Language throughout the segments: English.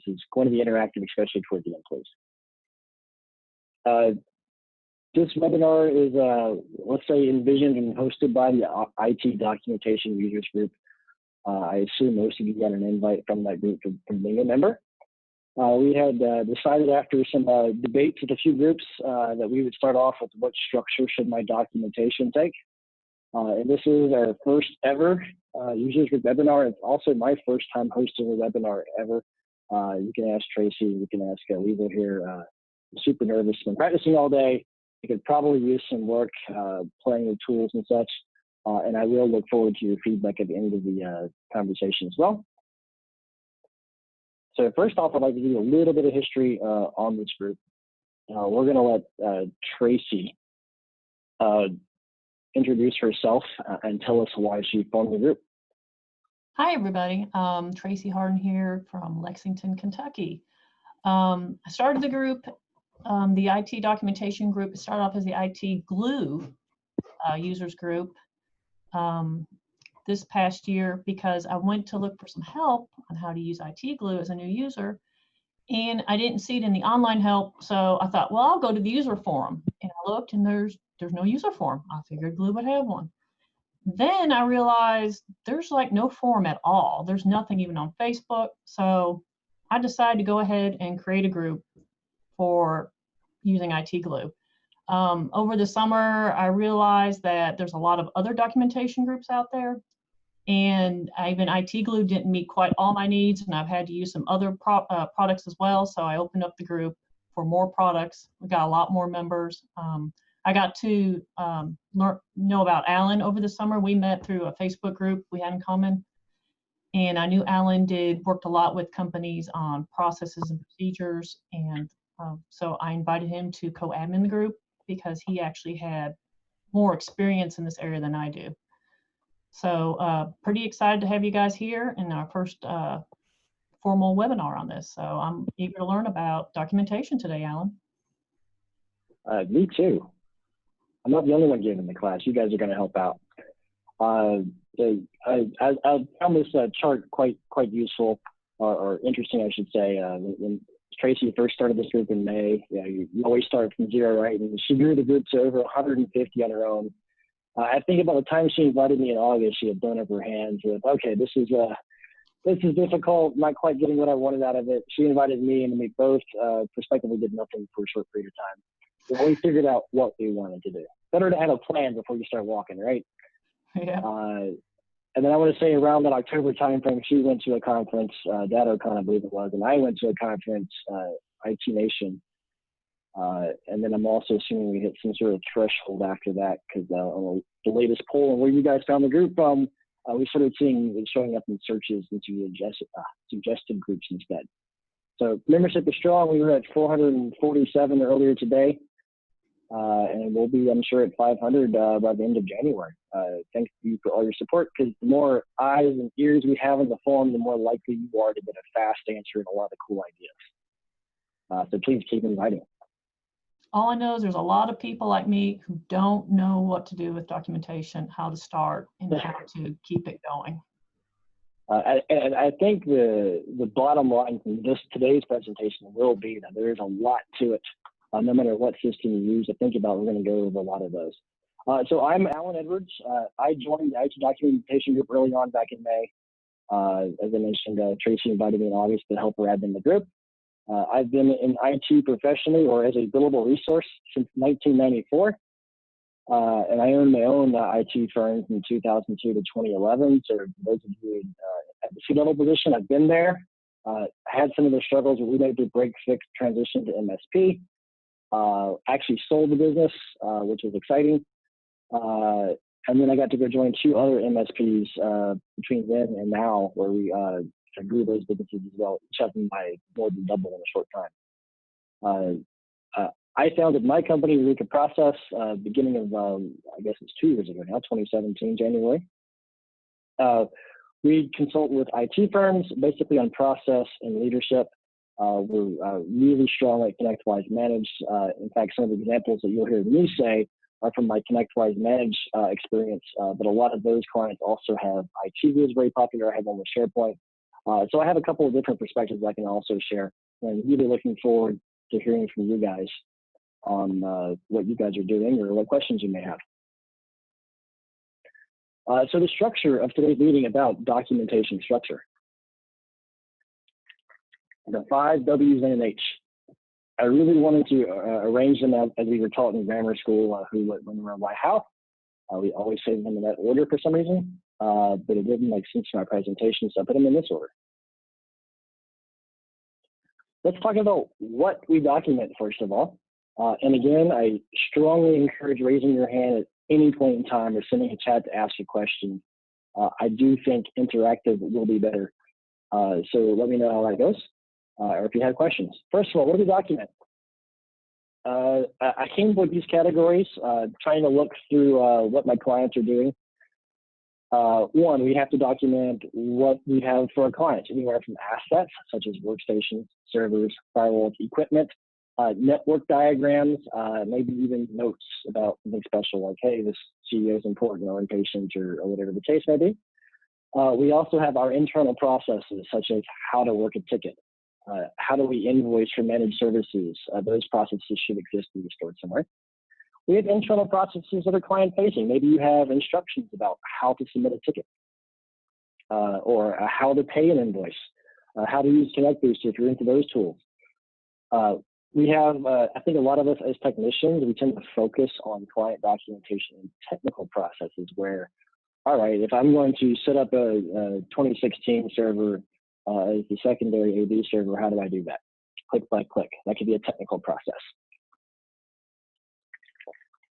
This is going to be interactive, especially toward the employees. This webinar is, let's say, envisioned and hosted by the IT Documentation Users Group. I assume most of you got an invite from that group from being a member. We had decided after some debates with a few groups that we would start off with what structure should my documentation take. And this is our first ever Users Group webinar. It's also my first time hosting a webinar ever. You can ask Tracy, you can ask Weaver here. I'm super nervous, been practicing all day. I could probably use some work playing with tools and such. And I will look forward to your feedback at the end of the conversation as well. So first off, I'd like to give you a little bit of history on this group. We're going to let Tracy introduce herself and tell us why she formed the group. Hi, everybody. Tracy Harden here from Lexington, Kentucky. I started the group, the IT documentation group. It started off as the ITDUG users group this past year because I went to look for some help on how to use ITDUG as a new user, and I didn't see it in the online help. So I thought, well, I'll go to the user forum, and I looked, and there's no user forum. I figured Glue would have one. Then I realized there's like no forum at all. There's nothing even on Facebook. So I decided to go ahead and create a group for using ITDUG. Over the summer, I realized that there's a lot of other documentation groups out there, and even ITDUG didn't meet quite all my needs, and I've had to use some other products as well. So I opened up the group for more products. We got a lot more members. I got to know about Alan over the summer. We met through a Facebook group we had in common. And I knew Alan worked a lot with companies on processes and procedures. And so I invited him to co-admin the group because he actually had more experience in this area than I do. So pretty excited to have you guys here in our first formal webinar on this. So I'm eager to learn about documentation today, Alan. Me too. I'm not the only one giving the class. You guys are going to help out. I found this chart quite useful or interesting, I should say. When Tracy first started this group in May, you always start from zero, right? And she grew the group to over 150 on her own. I think about the time she invited me in August, she had thrown up her hands with, okay, this is difficult, not quite getting what I wanted out of it. She invited me, and we both prospectively did nothing for a short period of time. So we figured out what we wanted to do. Better to have a plan before you start walking, right? Yeah. And then I want to say around that October timeframe, she went to a conference, DataCon, I believe it was, and I went to a conference, IT Nation. And then I'm also assuming we hit some sort of threshold after that because on the latest poll and where you guys found the group from, we started seeing it showing up in searches into suggested groups instead. So membership is strong. We were at 447 earlier today. And we'll be, I'm sure, at 500 by the end of January. Thank you for all your support, because the more eyes and ears we have in the forum, the more likely you are to get a fast answer and a lot of cool ideas. So please keep inviting. All I know is there's a lot of people like me who don't know what to do with documentation, how to start, and how to keep it going. And I think the bottom line from today's presentation will be that there is a lot to it. No matter what system you use to think about, we're going to go over a lot of those. So I'm Alan Edwards. I joined the IT documentation group early on back in May. As I mentioned, Tracy invited me in August to help her admin the group. I've been in IT professionally or as a billable resource since 1994. And I owned my own IT firm from 2002 to 2011. So those of you at the C-level position, I've been there. Had some of the struggles, but we made the break, fix, transition to MSP. Actually sold the business, which was exciting. And then I got to go join two other MSPs between then and now, where we grew those businesses as well, each of them by more than double in a short time. I founded my company, Eureka Process, beginning of, I guess it's 2 years ago now, 2017, January. We consult with IT firms, basically on process and leadership. We're really strong at ConnectWise Managed. In fact, some of the examples that you'll hear me say are from my ConnectWise Managed experience, but a lot of those clients also have ITDUG is very popular. I have one with SharePoint. So I have a couple of different perspectives I can also share, and really looking forward to hearing from you guys on what you guys are doing or what questions you may have. So the structure of today's meeting about documentation structure. The 5 W's and an H. I really wanted to arrange them as we were taught in grammar school, who, what, when, where, why, how. We always say them in that order for some reason, but it didn't make sense in our presentation, so I put them in this order. Let's talk about what we document first of all. And again, I strongly encourage raising your hand at any point in time or sending a chat to ask a question. I do think interactive will be better. So let me know how that goes, or if you have questions. First of all, what do we document? I came up with these categories, trying to look through what my clients are doing. One, we have to document what we have for our clients, anywhere from assets such as workstations, servers, firewalls, equipment, network diagrams, maybe even notes about something special like, hey, this CEO is important or impatient or whatever the case may be. We also have our internal processes such as how to work a ticket. How do we invoice for managed services? Those processes should exist and be stored somewhere. We have internal processes that are client-facing. Maybe you have instructions about how to submit a ticket or how to pay an invoice, how to use Connect Boost if you're into those tools. We have, I think a lot of us as technicians, we tend to focus on client documentation and technical processes where, all right, if I'm going to set up a 2016 server as the secondary AV server, how do I do that? Click by click. That could be a technical process.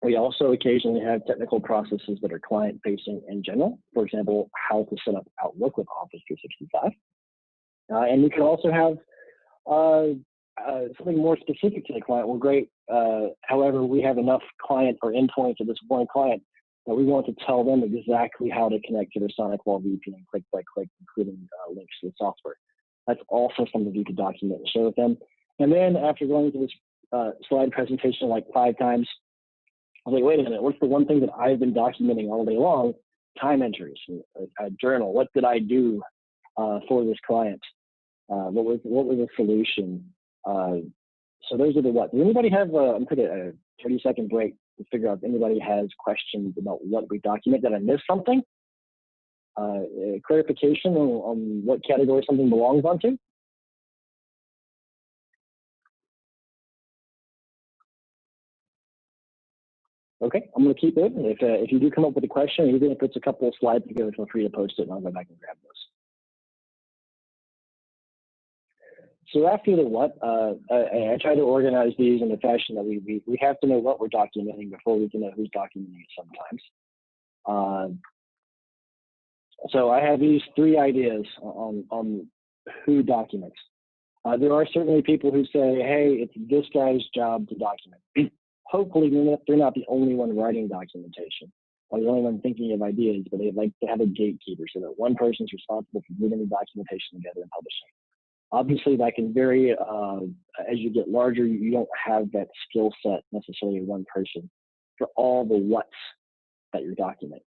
We also occasionally have technical processes that are client-facing in general. For example, how to set up Outlook with Office 365. And we can also have something more specific to the client. Well, great. However, we have enough client or endpoints of this one client that we want to tell them exactly how to connect to their SonicWall VPN click by click, including links to the software. That's also something you could document and share with them. And then after going through this slide presentation like 5 times, I was like, wait a minute, what's the one thing that I've been documenting all day long? Time entries, a journal. What did I do for this client? What was the solution? So those are the what. Does anybody have, I'm going to take a 30-second break to figure out if anybody has questions about what we document. Did I miss something? Clarification on what category something belongs onto? Okay, I'm going to keep it. If you do come up with a question, even if it's a couple of slides together, feel free to post it and I'll go back and grab those. So after the what, I try to organize these in a fashion that we have to know what we're documenting before we can know who's documenting it sometimes. So I have these 3 ideas on who documents. There are certainly people who say, hey, it's this guy's job to document. Hopefully they're not the only one writing documentation or the only one thinking of ideas, but they'd like to have a gatekeeper so that one person's responsible for moving the documentation together and publishing. Obviously, that can vary as you get larger. You don't have that skill set necessarily one person for all the what's that you're documenting.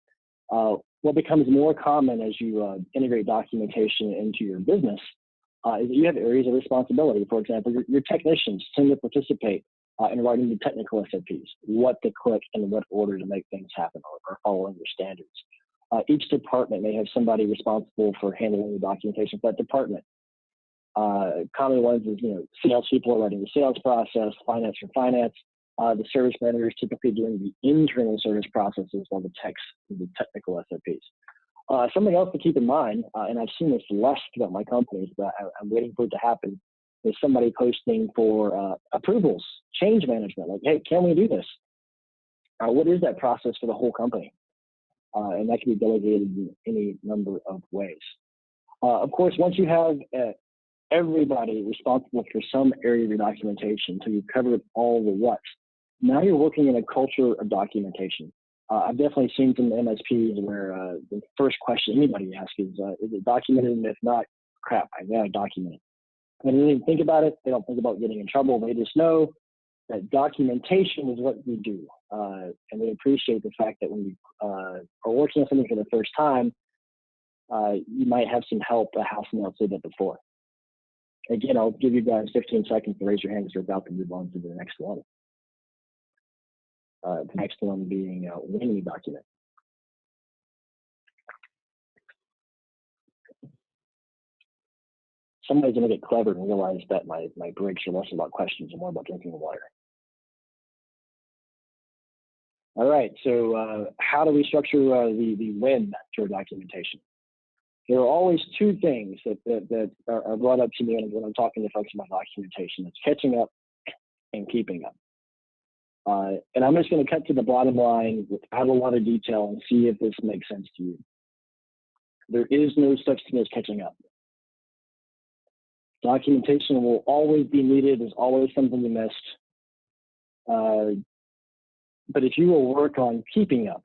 What becomes more common as you integrate documentation into your business is that you have areas of responsibility. For example, your technicians tend to participate in writing the technical SOPs, what to click and what order to make things happen or following your standards. Each department may have somebody responsible for handling the documentation for that department. Common ones is, sales people are writing the sales process, finance for finance. The service manager is typically doing the internal service processes while the techs do the technical SOPs. Something else to keep in mind, and I've seen this less throughout my companies, but I'm waiting for it to happen, is somebody posting for approvals, change management, like, hey, can we do this? What is that process for the whole company? And that can be delegated in any number of ways. Of course, once you have everybody responsible for some area of your documentation, so you've covered all the what's, now you're working in a culture of documentation. I've definitely seen some MSPs where the first question anybody asks is it documented? And if not, crap, I gotta document it. When they didn't think about it, they don't think about getting in trouble. They just know that documentation is what we do. And they appreciate the fact that when we are working on something for the first time, you might have some help how someone else did it before. Again, I'll give you guys 15 seconds to raise your hand as we're about to move on to the next one. The next one being winning document. Somebody's going to get clever and realize that my breaks are less about questions and more about drinking water. All right, so how do we structure the win to our documentation? There are always two things that are brought up to me when I'm talking to folks about documentation. It's catching up and keeping up. And I'm just going to cut to the bottom line without a lot of detail and see if this makes sense to you. There is no such thing as catching up. Documentation will always be needed. There's always something you missed. But if you will work on keeping up,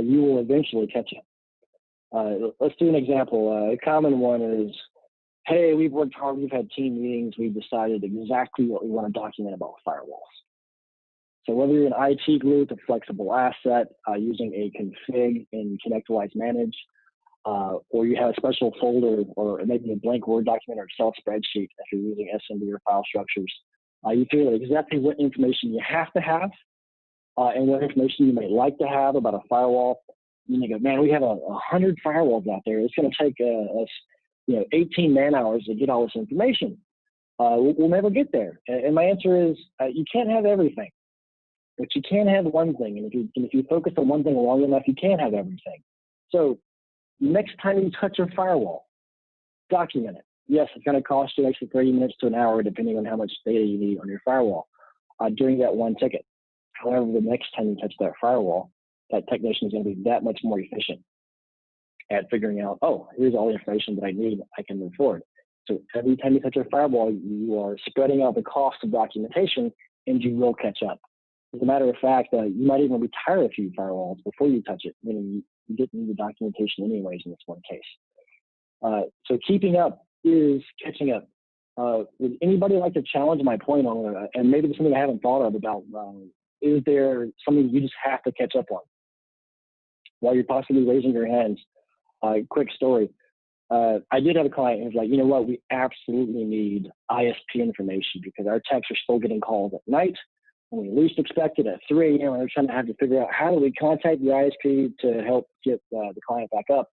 you will eventually catch up. Let's do an example. A common one is, hey, we've worked hard, we've had team meetings, we've decided exactly what we want to document about firewalls. So whether you're an IT group, a flexible asset, using a config in ConnectWise Manage, or you have a special folder or maybe a blank Word document or Excel spreadsheet if you're using SMB or file structures, you figure out exactly what information you have to have and what information you may like to have about a firewall. And you go, man, we have 100 firewalls out there. It's going to take us 18 man hours to get all this information. We'll never get there. And my answer is you can't have everything, but you can have one thing. And if you focus on one thing long enough, you can have everything. So next time you touch your firewall, document it. Yes, it's going to cost you extra 30 minutes to an hour, depending on how much data you need on your firewall during that one ticket. However, the next time you touch that firewall, that technician is going to be that much more efficient at figuring out, oh, here's all the information that I need, I can move forward. So every time you touch your firewall, you are spreading out the cost of documentation, and you will catch up. As a matter of fact, you might even retire a few firewalls before you touch it, meaning you get into the documentation anyways in this one case. So keeping up is catching up. Would anybody like to challenge my point on, and maybe there's something I haven't thought of about, is there something you just have to catch up on? While you're possibly raising your hands, quick story. I did have a client who's like, you know what, we absolutely need ISP information because our techs are still getting calls at night when we least expect it at 3 a.m. and we're trying to have to figure out how do we contact the ISP to help get the client back up.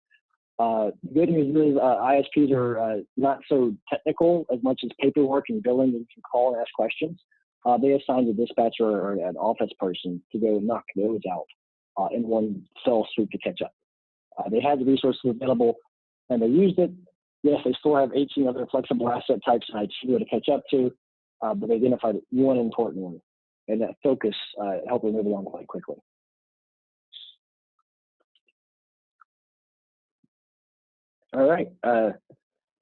Good news is ISPs are not so technical as much as paperwork and billing. You can call and ask questions. They assigned a dispatcher or an office person to go knock those out in one fell swoop to catch up. They had the resources available and they used it. Yes, they still have 18 other flexible asset types in IT to catch up to, but they identified one important one, and that focus helped them move along quite quickly. All right,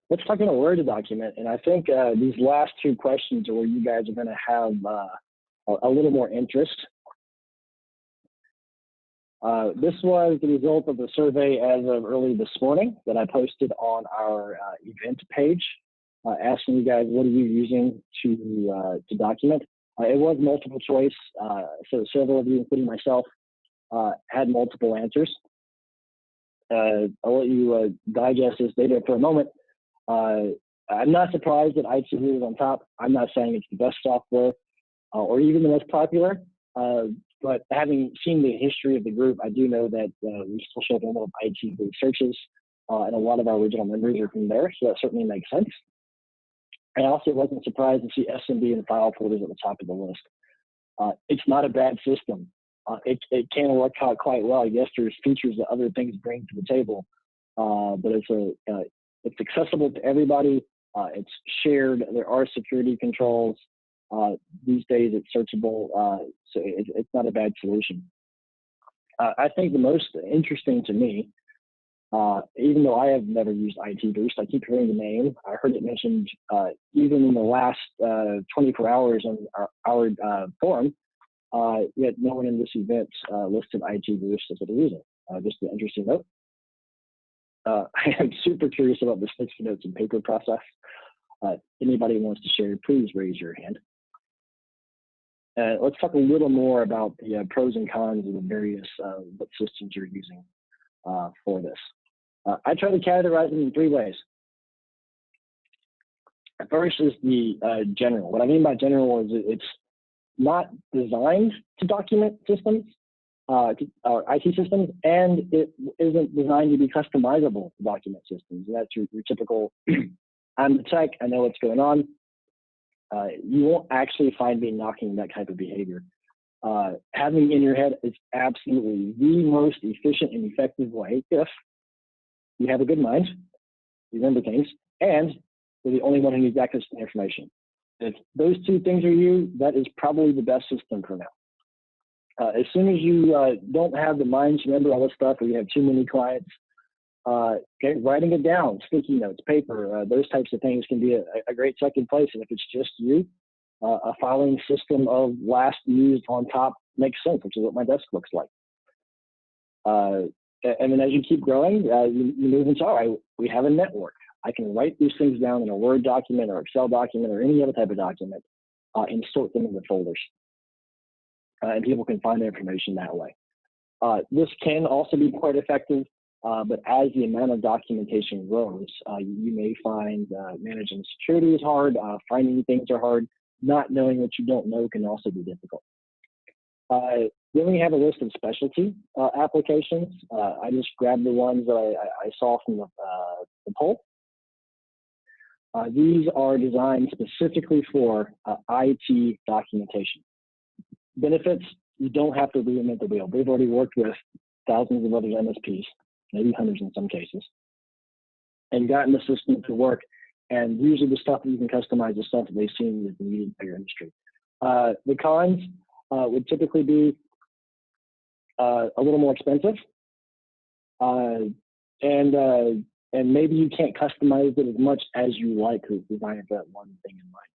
let's talk about where to document. And I think these last two questions are where you guys are going to have a little more interest. This was the result of the survey as of early this morning that I posted on our event page, asking you guys, what are you using to document? It was multiple choice, so several of you, including myself, had multiple answers. I'll let you digest this data for a moment. I'm not surprised that ITDUG is on top. I'm not saying it's the best software or even the most popular, but having seen the history of the group, I do know that we still show up in a lot of ITDUG searches, and a lot of our original members are from there, so that certainly makes sense. I also wasn't surprised to see SMB and file folders at the top of the list. It's not a bad system. It can work out quite well. Yes, there's features that other things bring to the table, but it's accessible to everybody. It's shared. There are security controls. These days it's searchable, so it's not a bad solution. I think the most interesting to me, even though I have never used IT Boost, I keep hearing the name. I heard it mentioned even in the last 24 hours on our forum, yet no one in this event listed IT Boost as a reason. Just an interesting note. I am super curious about the sticky notes and paper process. Anybody who wants to share, please raise your hand. Let's talk a little more about the pros and cons of the various what systems you're using for this. I try to categorize them in 3 ways. First is the general. What I mean by general is it's not designed to document systems, or IT systems, and it isn't designed to be customizable to document systems. And that's your typical, I'm the tech, I know what's going on. You won't actually find me knocking that type of behavior. Having in your head is absolutely the most efficient and effective way if you have a good mind, you remember things, and you're the only one who needs access to the information. If those 2 things are you, that is probably the best system for now. As soon as you don't have the mind to remember all this stuff, or you have too many clients, writing it down, sticky notes, paper, those types of things can be a great second place. And if it's just you, a filing system of last used on top makes sense, which is what my desk looks like. And then as you keep growing, you move into, all right, we have a network. I can write these things down in a Word document or Excel document or any other type of document and sort them into folders. And people can find their information that way. This can also be quite effective, but as the amount of documentation grows, you may find managing security is hard, finding things are hard, not knowing what you don't know can also be difficult. Then we have a list of specialty applications. I just grabbed the ones that I saw from the poll. These are designed specifically for IT documentation. Benefits, you don't have to reinvent the wheel. They've already worked with thousands of other MSPs, maybe hundreds in some cases, and gotten the system to work. And usually the stuff that you can customize is stuff that they've seen is needed by your industry. The cons would typically be a little more expensive, and maybe you can't customize it as much as you like to design it for that one thing in mind.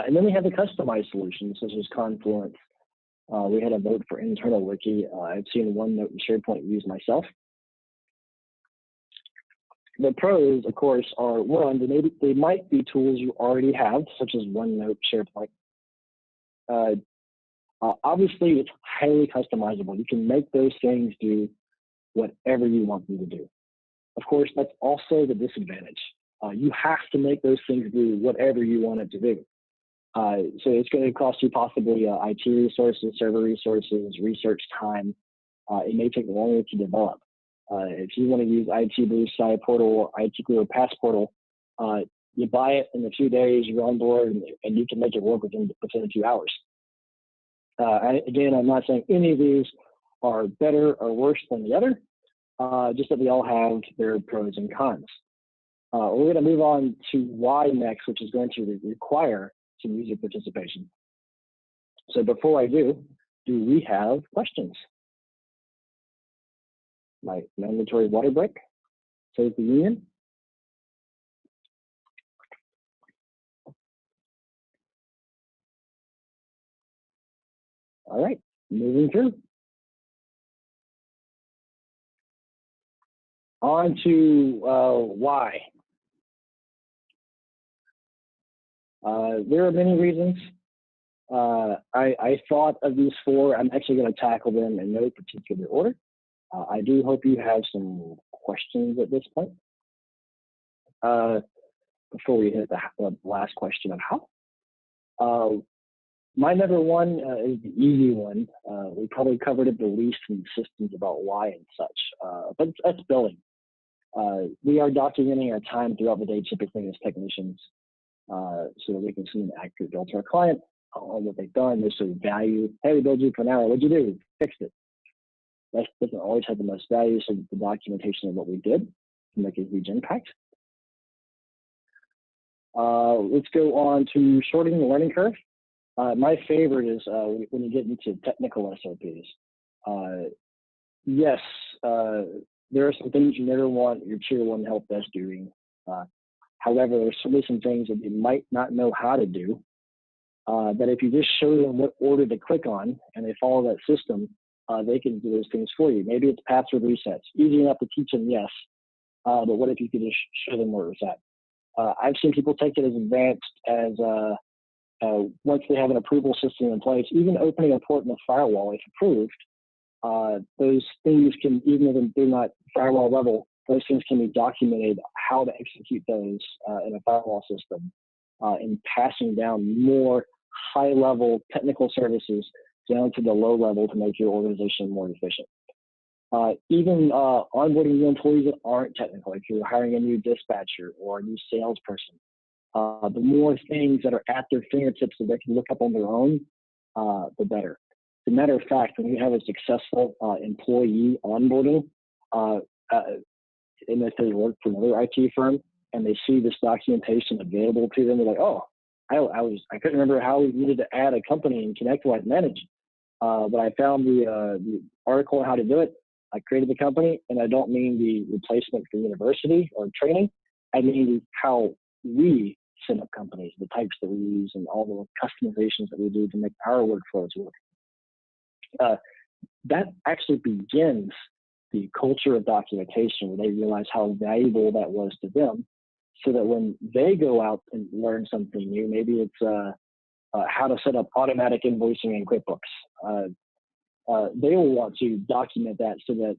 And then we have the customized solutions, such as Confluence. We had a vote for internal wiki. I've seen OneNote and SharePoint used myself. The pros, of course, are one, they might be tools you already have, such as OneNote, SharePoint. Obviously, it's highly customizable. You can make those things do whatever you want them to do. Of course, that's also the disadvantage. You have to make those things do whatever you want it to do. So it's going to cost you possibly IT resources, server resources, research time. It may take longer to develop. If you want to use IT Blue Sky Portal or IT Glue or Passportal, you buy it in a few days, you're on board, and you can make it work within a few hours. Again, I'm not saying any of these are better or worse than the other, just that they all have their pros and cons. We're going to move on to why next, which is going to require some user participation. So before I do we have questions? My mandatory water break. Says the union. All right, moving through. On to why. There are many reasons. I thought of these 4. I'm actually going to tackle them in no particular order. I do hope you have some questions at this point. Before we hit the last question of how. My number 1 is the easy one. We probably covered it the least in systems about why and such, but that's billing. We are documenting our time throughout the day, typically as technicians, so that we can send an accurate bill to our client on what they've done. There's some value. Hey, we billed you for an hour. What'd you do? Fixed it. That doesn't always have the most value, so the documentation of what we did can make a huge impact. Let's go on to shortening the learning curve. My favorite is when you get into technical SOPs. Yes, there are some things you never want your tier 1 help desk doing. However, there's certainly some things that you might not know how to do, that if you just show them what order to click on and they follow that system, they can do those things for you. Maybe it's password resets. Easy enough to teach them, yes, but what if you could just show them where it's at? I've seen people take it as advanced as once they have an approval system in place, even opening a port in the firewall, if approved, those things can, even if they're not firewall level, those things can be documented, how to execute those in a firewall system, and passing down more high-level technical services down to the low level to make your organization more efficient. Even onboarding new employees that aren't technical, if you're hiring a new dispatcher or a new salesperson, the more things that are at their fingertips that they can look up on their own, the better. As a matter of fact, when you have a successful employee onboarding, and if they work for another IT firm and they see this documentation available to them, they're like, oh, I couldn't remember how we needed to add a company and ConnectWise manage, but I found the article on how to do it. I created the company, and I don't mean the replacement for university or training. I mean how we set up companies, the types that we use, and all the customizations that we do to make our workflows work. That actually begins the culture of documentation, where they realize how valuable that was to them, so that when they go out and learn something new, maybe it's how to set up automatic invoicing in QuickBooks, they will want to document that so that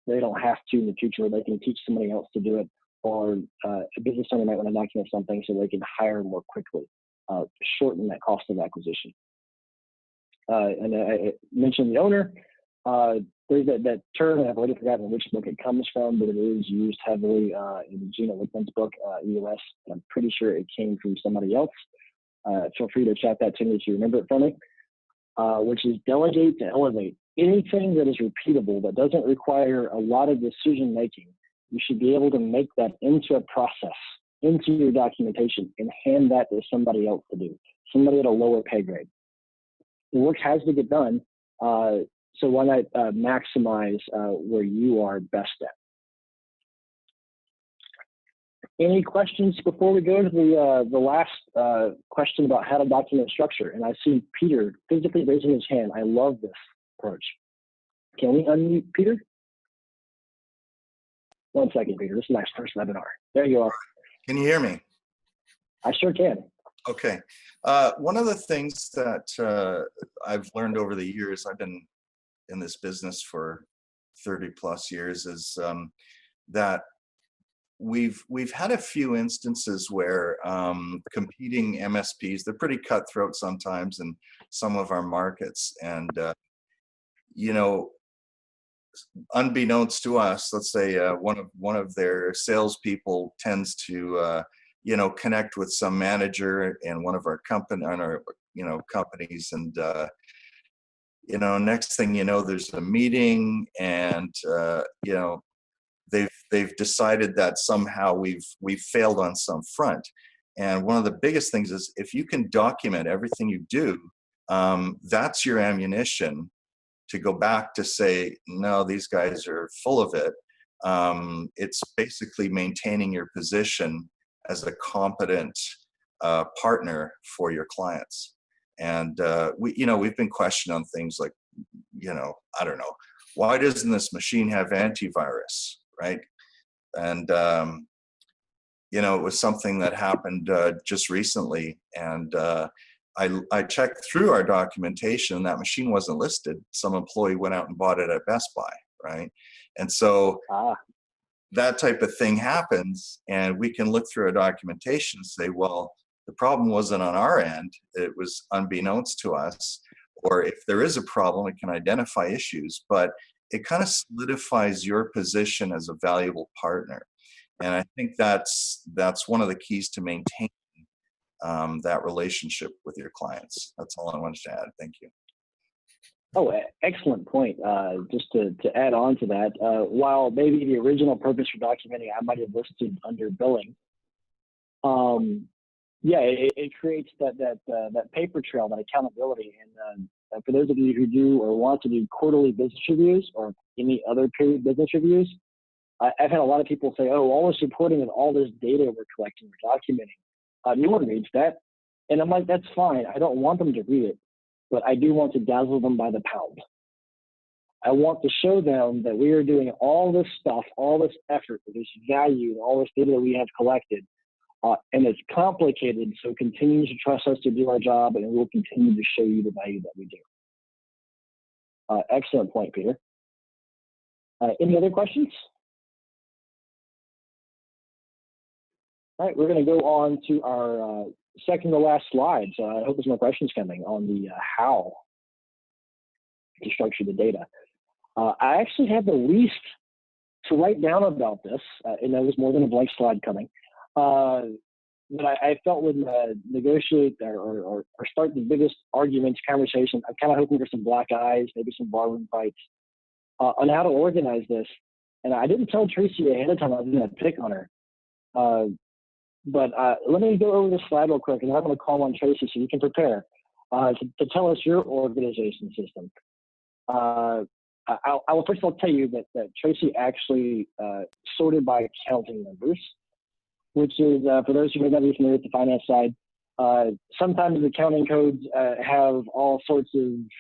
they don't have to in the future, or they can teach somebody else to do it, or a business owner might want to document something so they can hire more quickly, shorten that cost of acquisition. And I mentioned the owner. There's that term, and I've already forgotten which book it comes from, but it is used heavily in Gina Wickman's book, EOS. I'm pretty sure it came from somebody else. Feel free to chat that to me if you remember it from me, which is delegate to elevate. Anything that is repeatable, that doesn't require a lot of decision making, you should be able to make that into a process, into your documentation, and hand that to somebody else to do, somebody at a lower pay grade. The work has to get done, so why not maximize where you are best at? Any questions before we go to the last question about how to document structure? And I see Peter physically raising his hand. I love this approach. Can we unmute Peter? 1 second, Peter. This is my first webinar. There you are. Can you hear me? I sure can. Okay. One of the things that I've learned over the years, I've been in this business for 30 plus years, is that we've had a few instances where competing MSPs, they're pretty cutthroat sometimes in some of our markets, and unbeknownst to us, let's say one of their salespeople tends to connect with some manager in one of our companies, and next thing you know, there's a meeting, and they've decided that somehow we've failed on some front. And one of the biggest things is, if you can document everything you do, that's your ammunition to go back to say, no, these guys are full of it. It's basically maintaining your position as a competent partner for your clients. And we've been questioned on things like, I don't know, why doesn't this machine have antivirus, right? And it was something that happened just recently, and I checked through our documentation, and that machine wasn't listed. Some employee went out and bought it at Best Buy, right? And so that type of thing happens, and we can look through our documentation and say, well, the problem wasn't on our end, it was unbeknownst to us. Or if there is a problem, it can identify issues, but it kind of solidifies your position as a valuable partner. And I think that's one of the keys to maintaining that relationship with your clients. That's all I wanted to add. Thank you. Oh, excellent point. Just to add on to that, while maybe the original purpose for documenting I might have listed under billing, it creates that paper trail, that accountability. And for those of you who do or want to do quarterly business reviews or any other period business reviews, I've had a lot of people say, oh, all this reporting and all this data we're collecting, we're documenting, no one reads that. And I'm like, that's fine. I don't want them to read it, but I do want to dazzle them by the pound. I want to show them that we are doing all this stuff, all this effort, this value, all this data that we have collected, and it's complicated, so continue to trust us to do our job, and we'll continue to show you the value that we do. Excellent point, Peter. Any other questions? All right, we're going to go on to our second to last slide. So I hope there's no questions coming on the how to structure the data. I actually had the least to write down about this, and there was more than a blank slide coming. But I felt would negotiate or start the biggest arguments, conversation. I'm kind of hoping for some black eyes, maybe some barroom fights on how to organize this. And I didn't tell Tracy ahead of time I was going to pick on her. But let me go over this slide real quick, and I'm going to call on Tracy so you can prepare to tell us your organization system. I will first of all tell you that Tracy actually sorted by accounting numbers, which is, for those who may not be familiar with the finance side, sometimes accounting codes have all sorts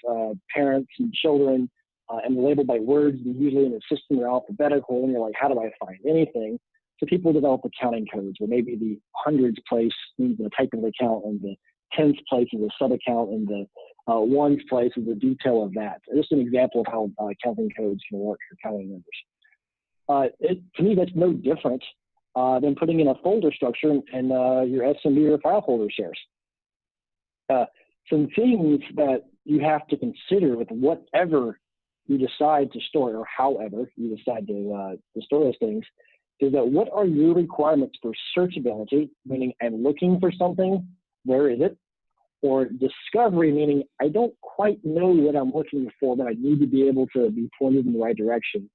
of parents and children, and they're labeled by words, and usually in the system they're alphabetical, and you're like, how do I find anything? So people develop accounting codes where maybe the hundreds place means the type of account, and the tens place is a sub-account, and the ones place is a detail of that. So just an example of how accounting codes can work for accounting numbers. To me, that's no different than putting in a folder structure and your SMB or file folder shares. Some things that you have to consider with whatever you decide to store, or however you decide to store those things, is that what are your requirements for searchability, meaning I'm looking for something, where is it? Or discovery, meaning I don't quite know what I'm looking for, but I need to be able to be pointed in the right direction.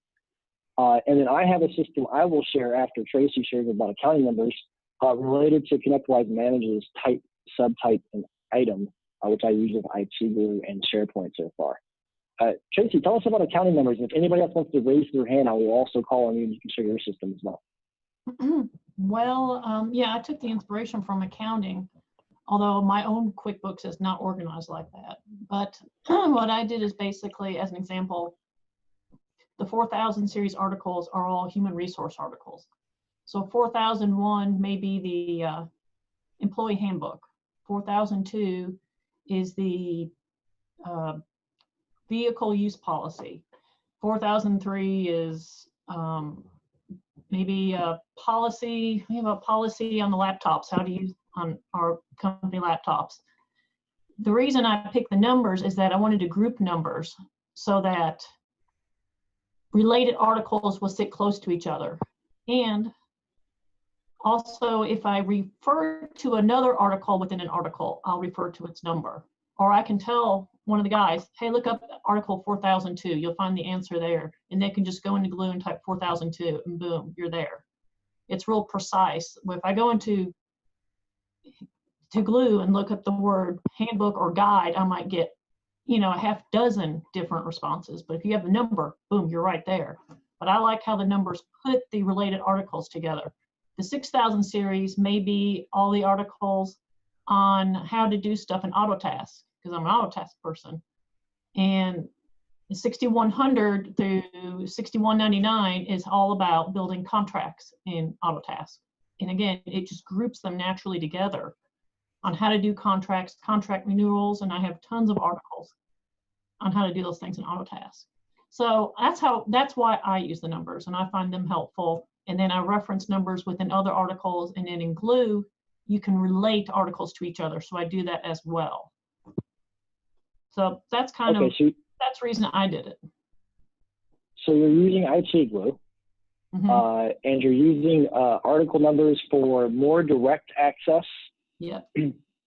And then I have a system I will share after Tracy shares about accounting numbers related to ConnectWise manages type, subtype, and item, which I use with ITDUG and SharePoint so far. Tracy, tell us about accounting numbers. If anybody else wants to raise their hand, I will also call on you and you can share your system as well. Well, yeah, I took the inspiration from accounting, although my own QuickBooks is not organized like that. But what I did is basically, as an example, the 4000 series articles are all human resource articles. So 4001 may be the employee handbook. 4002 is the vehicle use policy. 4003 is maybe a policy. We have a policy on the laptops, how to use on our company laptops. The reason I picked the numbers is that I wanted to group numbers so that related articles will sit close to each other. And also, if I refer to another article within an article, I'll refer to its number. Or I can tell one of the guys, hey, look up article 4002. You'll find the answer there. And they can just go into Glue and type 4002, and boom, you're there. It's real precise. If I go into Glue and look up the word handbook or guide, I might get, a half dozen different responses. But if you have the number, boom, you're right there. But I like how the numbers put the related articles together. The 6000 series may be all the articles on how to do stuff in Autotask, because I'm an Autotask person. And 6100 through 6199 is all about building contracts in Autotask. And again, it just groups them naturally together on how to do contracts, contract renewals, and I have tons of articles on how to do those things in Autotask. So that's why I use the numbers, and I find them helpful. And then I reference numbers within other articles, and then in Glue, you can relate articles to each other. So I do that as well. So that's that's the reason I did it. So you're using ITDUG, and you're using article numbers for more direct access. Yeah,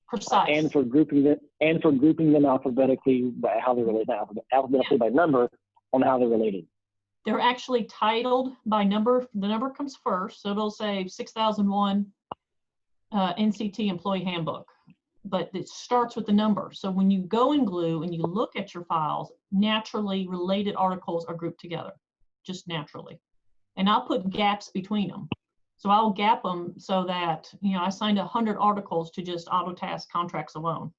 precise. And for grouping them alphabetically by how they're related, alphabetically by number on how they're related. They're actually titled by number. The number comes first, so it'll say 6001 NCT Employee Handbook, but it starts with the number. So when you go in Glue and you look at your files, naturally related articles are grouped together, just naturally. And I'll put gaps between them. So I'll gap them so that, I signed 100 articles to just Autotask contracts alone.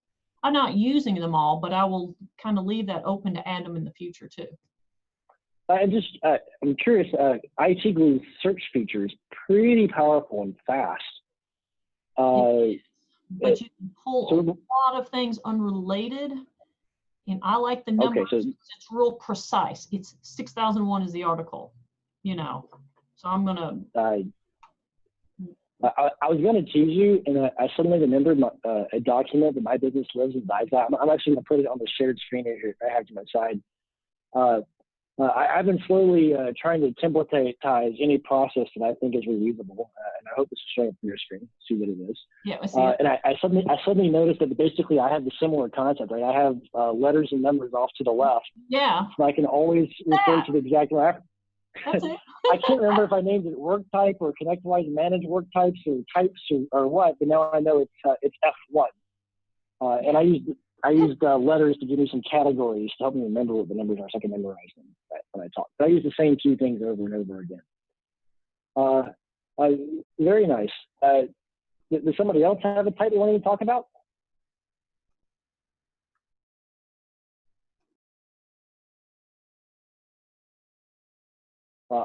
I'm not using them all, but I will kind of leave that open to add them in the future too. I'm curious, ITDUG's search feature is pretty powerful and fast. But you can pull a lot of things unrelated And I like the numbers. Okay, so it's real precise. It's 6001 is the article, you know. So I'm going to. I was going to tease you, and I suddenly remembered a document that my business lives and dies out. I'm actually going to put it on the shared screen here I have to my side. I've been slowly trying to templatize any process that I think is reusable, and I hope this is showing up on your screen. See what it is. Yeah, I see it. And I suddenly noticed that basically I have the similar concept, right? I have letters and numbers off to the left. Yeah. So I can always refer to the exact reference. That's it. I can't remember if I named it work type or connect-wise manage work types or types or what, but now I know it's F1. And I used letters to give me some categories to help me remember what the numbers are so I can memorize them when I talk. But I use the same two things over and over again. Very nice. Does somebody else have a type they want to talk about?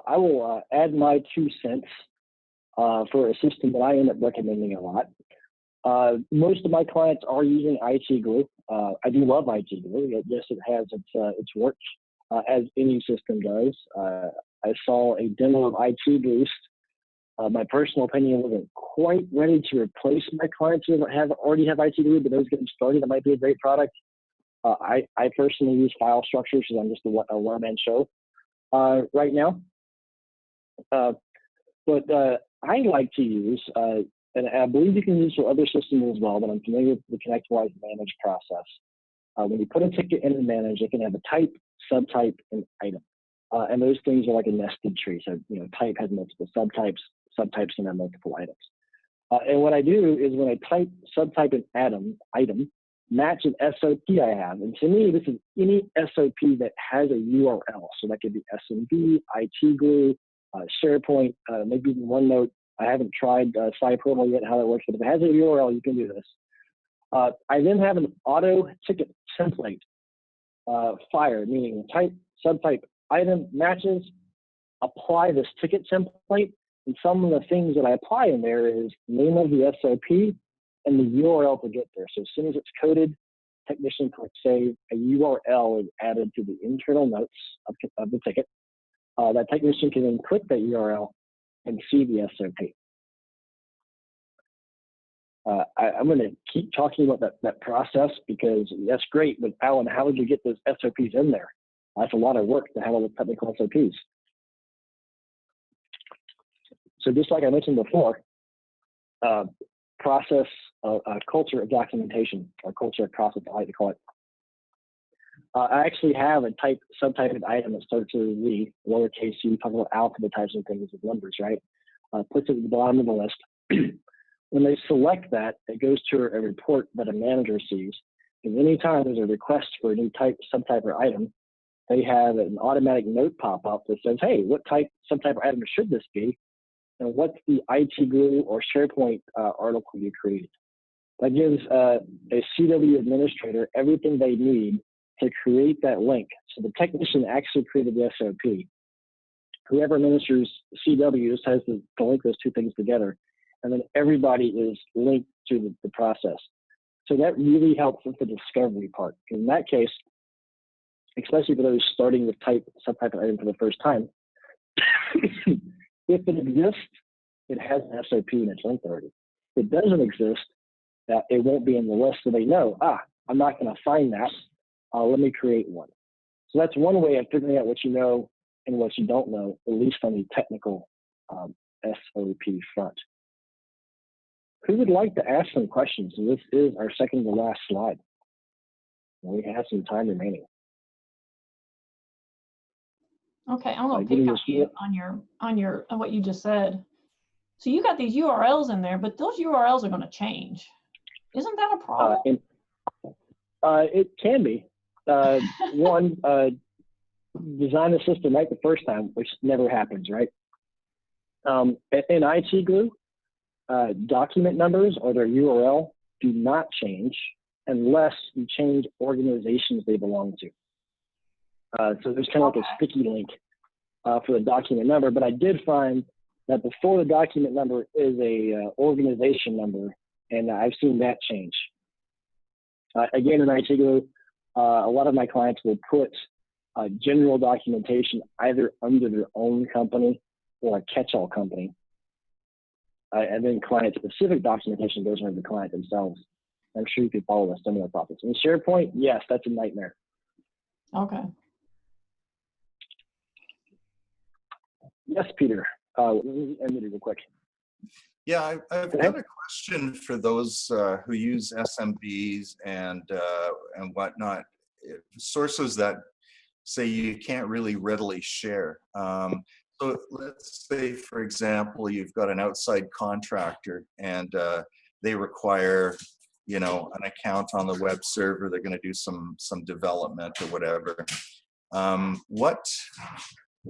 I will add my 2 cents for a system that I end up recommending a lot. Most of my clients are using ITGlue. I do love ITGlue. Yes, it has its work, as any system does. I saw a demo of ITBoost. My personal opinion wasn't quite ready to replace my clients who already have ITGlue, but those getting started, that might be a great product. I personally use file structures because I'm just a one-man show right now. But I like to use, and I believe you can use for other systems as well, but I'm familiar with the ConnectWise manage process. When you put a ticket in and manage, it can have a type, subtype, and item. And those things are like a nested tree. So, type has multiple subtypes, subtypes can have multiple items. And what I do is when I type subtype and item, match an SOP I have. And to me, this is any SOP that has a URL. So that could be SMB, ITGlue, SharePoint, maybe even OneNote. I haven't tried SciPromo yet, how that works, but if it has a URL, you can do this. I then have an auto ticket template fired, meaning type, subtype, item, matches, apply this ticket template. And some of the things that I apply in there is name of the SOP and the URL to get there. So as soon as it's coded, technician click save, a URL is added to the internal notes of the ticket. That technician can then click that URL and see the SOP. I'm going to keep talking about that process because that's great, but Alan, how would you get those SOPs in there? That's a lot of work to have all the technical SOPs. So just like I mentioned before, process, culture of documentation, or culture of process, I like to call it. I actually have a type, subtype, and item that starts with Z, lowercase u, talking about alphabetizing things with numbers, right? Puts it at the bottom of the list. When they select that, it goes to a report that a manager sees. And anytime there's a request for a new type, subtype, or item, they have an automatic note pop up that says, hey, what type, subtype, or item should this be? And what's the ITGlue or SharePoint article you created? That gives a CW administrator everything they need to create that link. So the technician actually created the SOP. Whoever administers CW just has to link those two things together. And then everybody is linked to the process. So that really helps with the discovery part. In that case, especially for those starting with type, subtype, and item for the first time, if it exists, it has an SOP and it's linked already. If it doesn't exist, it won't be in the list, so they know, I'm not going to find that. Let me create one. So that's one way of figuring out what you know and what you don't know, at least on the technical SOP front. Who would like to ask some questions? So this is our second to last slide. We have some time remaining. Okay, I'm gonna pick up you on what you just said. So you got these URLs in there, but those URLs are going to change. Isn't that a problem? It can be. One, design a system right the first time, which never happens, right? In ITGlue, document numbers or their URL do not change unless you change organizations they belong to. So there's kind of like a sticky link for the document number, but I did find that before the document number is a organization number, and I've seen that change. Again, in ITGlue, a lot of my clients will put general documentation either under their own company or a catch-all company. And then client-specific documentation goes under the client themselves. I'm sure you could follow a similar process. In SharePoint, yes, that's a nightmare. Okay. Yes, Peter. Let me end it real quick. Yeah, I've got a question for those who use SMBs and whatnot. Sources that say you can't really readily share. So let's say, for example, you've got an outside contractor and they require, an account on the web server. They're going to do some development or whatever.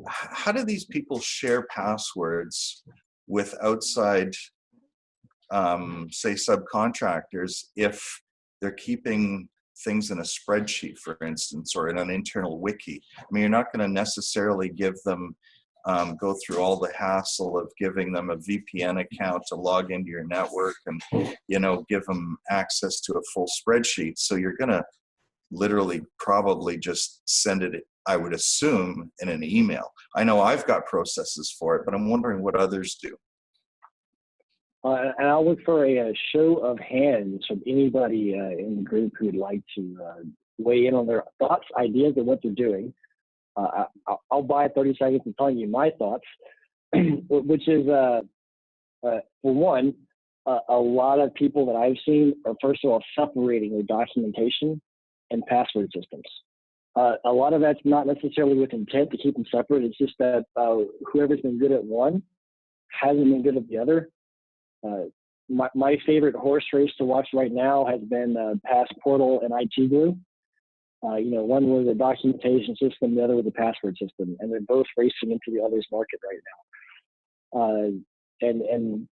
How do these people share passwords with outside, say, subcontractors if they're keeping things in a spreadsheet, for instance, or in an internal wiki? I mean, you're not going to necessarily give them, go through all the hassle of giving them a VPN account to log into your network and, give them access to a full spreadsheet. So you're going to literally probably just send it, I would assume, in an email. I know I've got processes for it, but I'm wondering what others do. And I'll look for a show of hands from anybody in the group who'd like to weigh in on their thoughts, ideas, and what they're doing. I'll buy 30 seconds in telling you my thoughts, which is, for one, a lot of people that I've seen are, first of all, separating their documentation and password systems. A lot of that's not necessarily with intent to keep them separate. It's just that whoever's been good at one hasn't been good at the other. My favorite horse race to watch right now has been Passportal and ITDUG. One was a documentation system, the other was a password system, and they're both racing into the other's market right now. And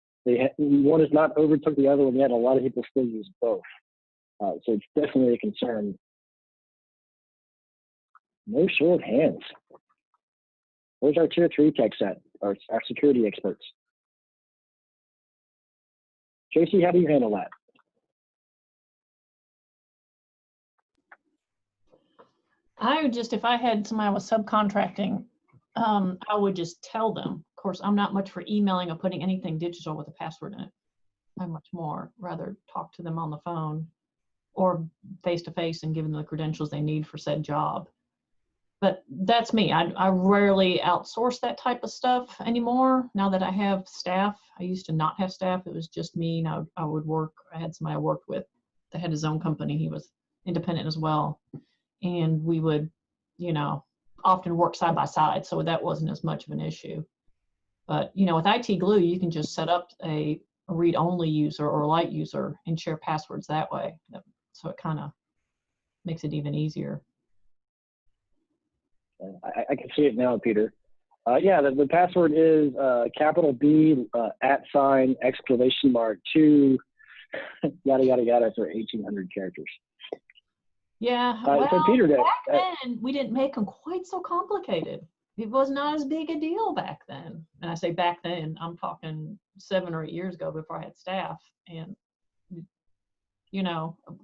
one has not overtook the other one yet. A lot of people still use both, so it's definitely a concern. No show of hands. Where's our tier 3 tech set, our security experts? Tracy, how do you handle that? If I had somebody I was subcontracting, I would just tell them. Of course, I'm not much for emailing or putting anything digital with a password in it. I'm much more rather talk to them on the phone or face-to-face and give them the credentials they need for said job. But that's me. I rarely outsource that type of stuff anymore. Now that I have staff, I used to not have staff. It was just me. And I would work. I had somebody I worked with that had his own company. He was independent as well. And we would, often work side by side. So that wasn't as much of an issue. But, with ITGlue, you can just set up a read-only user or a light user and share passwords that way. So it kind of makes it even easier. I can see it now, Peter. The password is capital B @ exclamation mark 2 yada yada yada for 1,800 characters. Yeah. So Peter, back then we didn't make them quite so complicated. It was not as big a deal back then. And I say back then, I'm talking 7 or 8 years ago before I had staff. And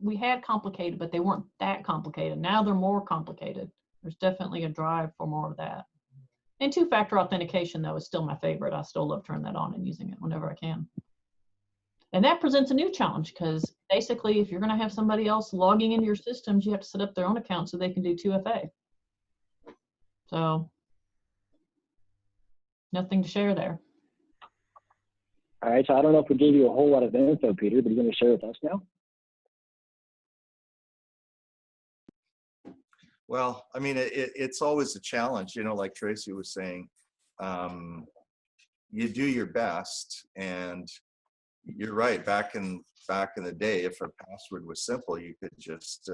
we had complicated, but they weren't that complicated. Now they're more complicated. There's definitely a drive for more of that. And 2-factor authentication, though, is still my favorite. I still love turning that on and using it whenever I can. And that presents a new challenge because basically, if you're going to have somebody else logging into your systems, you have to set up their own account so they can do 2FA. So nothing to share there. All right. So I don't know if we gave you a whole lot of info, Peter, but you're going to share with us now? Well, I mean, it's always a challenge, like Tracy was saying. You do your best, and you're right. Back in the day, if a password was simple, you could just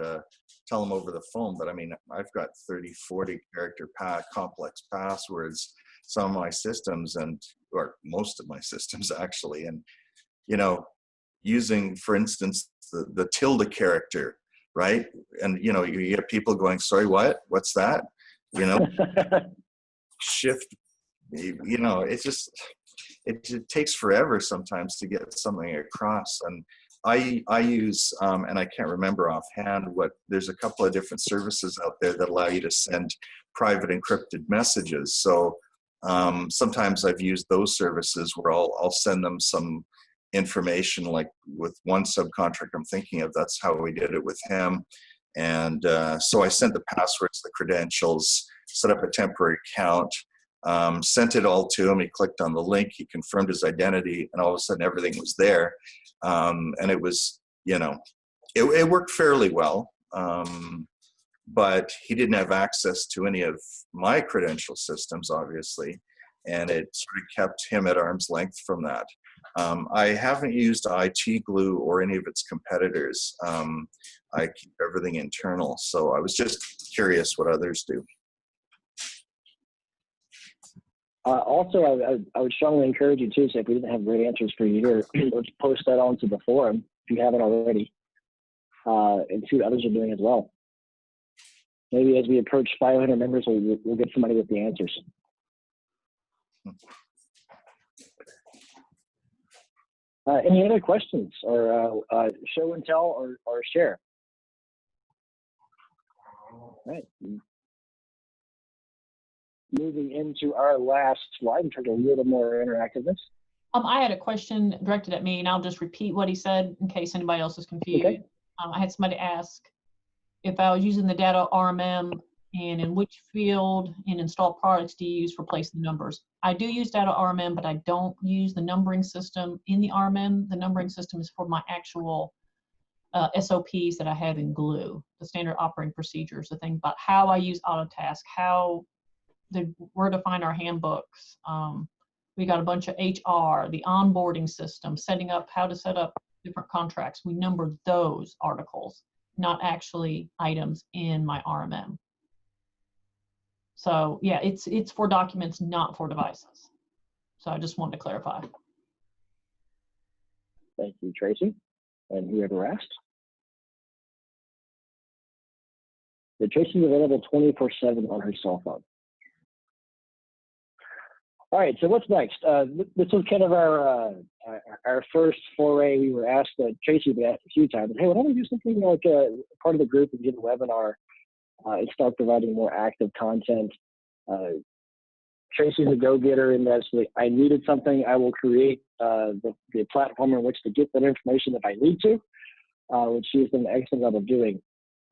tell them over the phone. But I mean, I've got 30, 40 character complex passwords, some of my systems or most of my systems actually. And, using, for instance, the tilde character, right? And, you get people going, sorry, what? What's that? Shift, it's just, it takes forever sometimes to get something across. And I use, and I can't remember offhand there's a couple of different services out there that allow you to send private encrypted messages. So sometimes I've used those services where I'll send them some information, like with one subcontractor I'm thinking of, that's how we did it with him. And so I sent the passwords, the credentials, set up a temporary account, sent it all to him. He clicked on the link, he confirmed his identity, and all of a sudden everything was there. And it was, it worked fairly well. But he didn't have access to any of my credential systems, obviously, and it sort of kept him at arm's length from that. I haven't used ITDUG or any of its competitors. I keep everything internal, so I was just curious what others do. Also, I would strongly encourage you too, so if we didn't have great answers for you here, let's post that onto the forum if you haven't already, and see what others are doing as well. Maybe as we approach 500 members, we'll get somebody with the answers. Any other questions or show and tell or share? All right. Moving into our last slide in terms of a little more interactiveness. I had a question directed at me, and I'll just repeat what he said in case anybody else is confused. Okay. I had somebody ask if I was using the data RMM and in which field in installed products do you use for placing the numbers? I do use data RMM, but I don't use the numbering system in the RMM. The numbering system is for my actual SOPs that I have in Glue, the standard operating procedures, the thing about how I use Autotask, where to find our handbooks. We got a bunch of HR, the onboarding system, how to set up different contracts. We number those articles, not actually items in my RMM. So yeah, it's for documents, not for devices. So I just wanted to clarify. Thank you, Tracy. And whoever asked. The Tracy's available 24/7 on her cell phone. All right, so what's next? This was kind of our first foray. We were asked, Tracy we asked a few times, hey, why don't we do something like part of the group and get a webinar and start providing more active content. Tracy's a go-getter in that I needed something, I will create the platform in which to get that information if I need to, which she's done an excellent job of doing.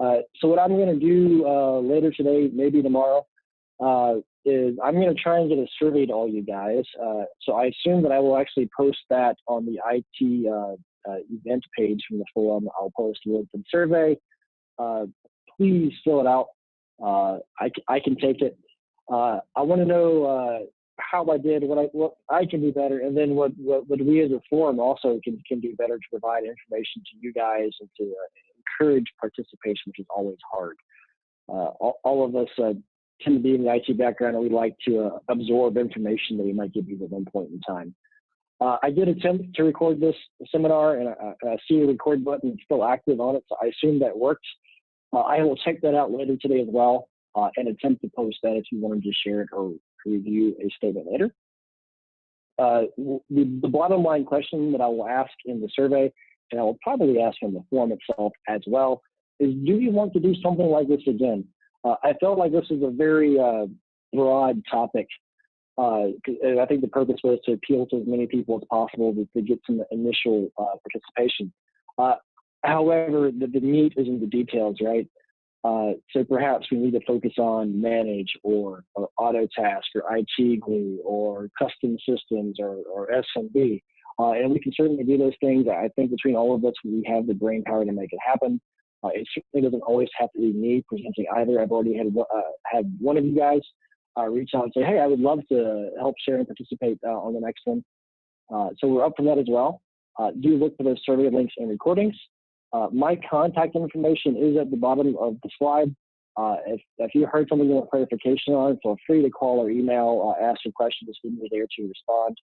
So what I'm going to do later today, maybe tomorrow, is I'm going to try and get a survey to all you guys. So I assume that I will actually post that on the IT event page from the forum. I'll post a link to the survey. Please fill it out. I can take it. I want to know how I did, what I can do better, and then what we as a forum also can do better to provide information to you guys and to encourage participation, which is always hard. All of us tend to be in the IT background, and we like to absorb information that we might give you at one point in time. I did attempt to record this seminar, and I see the record button still active on it, so I assume that worked. I will check that out later today as well, and attempt to post that if you wanted to share it or review a statement later. The bottom line question that I will ask in the survey, and I will probably ask in the forum itself as well, is do you want to do something like this again? I felt like this is a very broad topic. And I think the purpose was to appeal to as many people as possible to get some initial participation. However, the meat is in the details, right? So perhaps we need to focus on manage or Autotask or IT Glue or custom systems or SMB. And we can certainly do those things. I think between all of us, we have the brain power to make it happen. It certainly doesn't always have to be me presenting either. I've already had one of you guys reach out and say, hey, I would love to help share and participate on the next one. So we're up for that as well. Do look for those survey links and recordings. My contact information is at the bottom of the slide. If you heard something you want clarification on, feel free to call or email, ask your question, just be there to respond.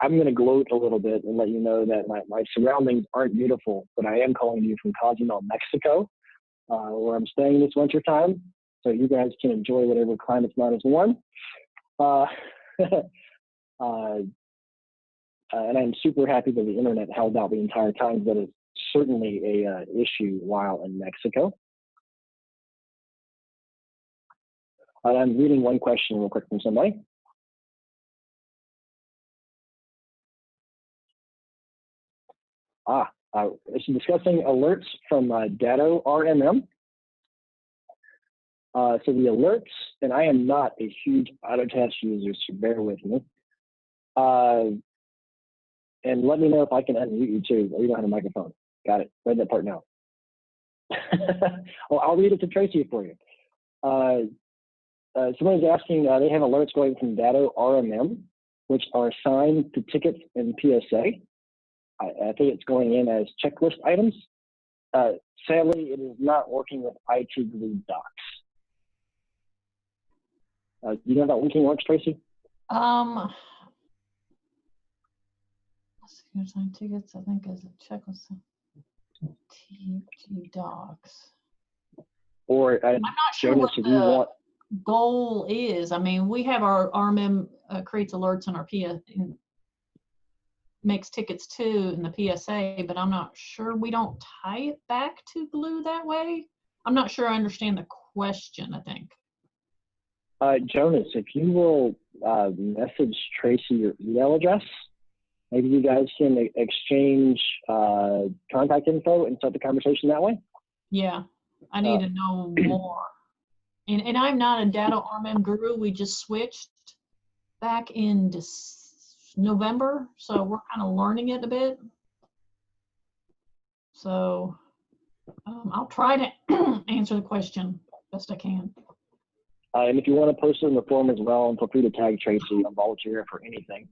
I'm going to gloat a little bit and let you know that my surroundings aren't beautiful, but I am calling you from Cozumel, Mexico, where I'm staying this winter time. So you guys can enjoy whatever climate's not as warm. and I'm super happy that the internet held out the entire time. That is certainly a issue while in Mexico. I'm reading one question real quick from somebody. It's discussing alerts from Datto RMM. So the alerts, and I am not a huge Autotask user, so bear with me. And let me know if I can unmute you too. Oh, you don't have a microphone. Got it. Read that part now. Well, I'll read it to Tracy for you. Somebody's asking, they have alerts going from Datto RMM, which are assigned to tickets in PSA. I think it's going in as checklist items. Sadly, it is not working with ITDUG docs. You know how that linking works, Tracy? Let's see, assigned tickets, I think, as a checklist. TG docs. Or I'm not sure Jonas, what if you want. Goal is. I mean, we have our RMM creates alerts on our makes tickets too in the PSA, but I'm not sure. We don't tie it back to Glue that way. I'm not sure I understand the question, I think. Jonas, if you will message Tracy your email address, maybe you guys can exchange contact info and start the conversation that way. Yeah, I need to know more. And I'm not a Datto RMM guru. We just switched back in November, so we're kind of learning it a bit. So I'll try to answer the question best I can. And if you want to post it in the forum as well, and feel free to tag Tracy. I'm volunteer for anything.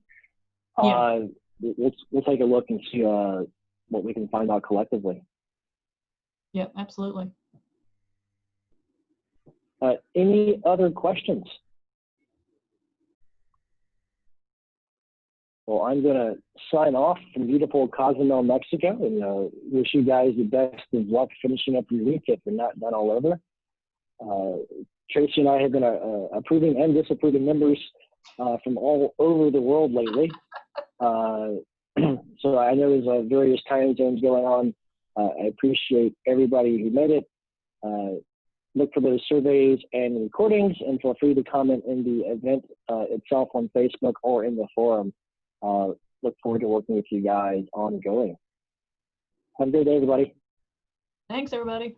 Yeah. We'll take a look and see what we can find out collectively. Yep, absolutely. Any other questions? Well, I'm going to sign off from beautiful Cozumel, Mexico, and wish you guys the best of luck finishing up your week if you're not done all over. Tracy and I have been approving and disapproving members from all over the world lately. So I know there's various time zones going on. I appreciate everybody who made it. Look for those surveys and recordings, and feel free to comment in the event itself on Facebook or in the forum. Look forward to working with you guys ongoing. Have a great day, everybody. Thanks, everybody.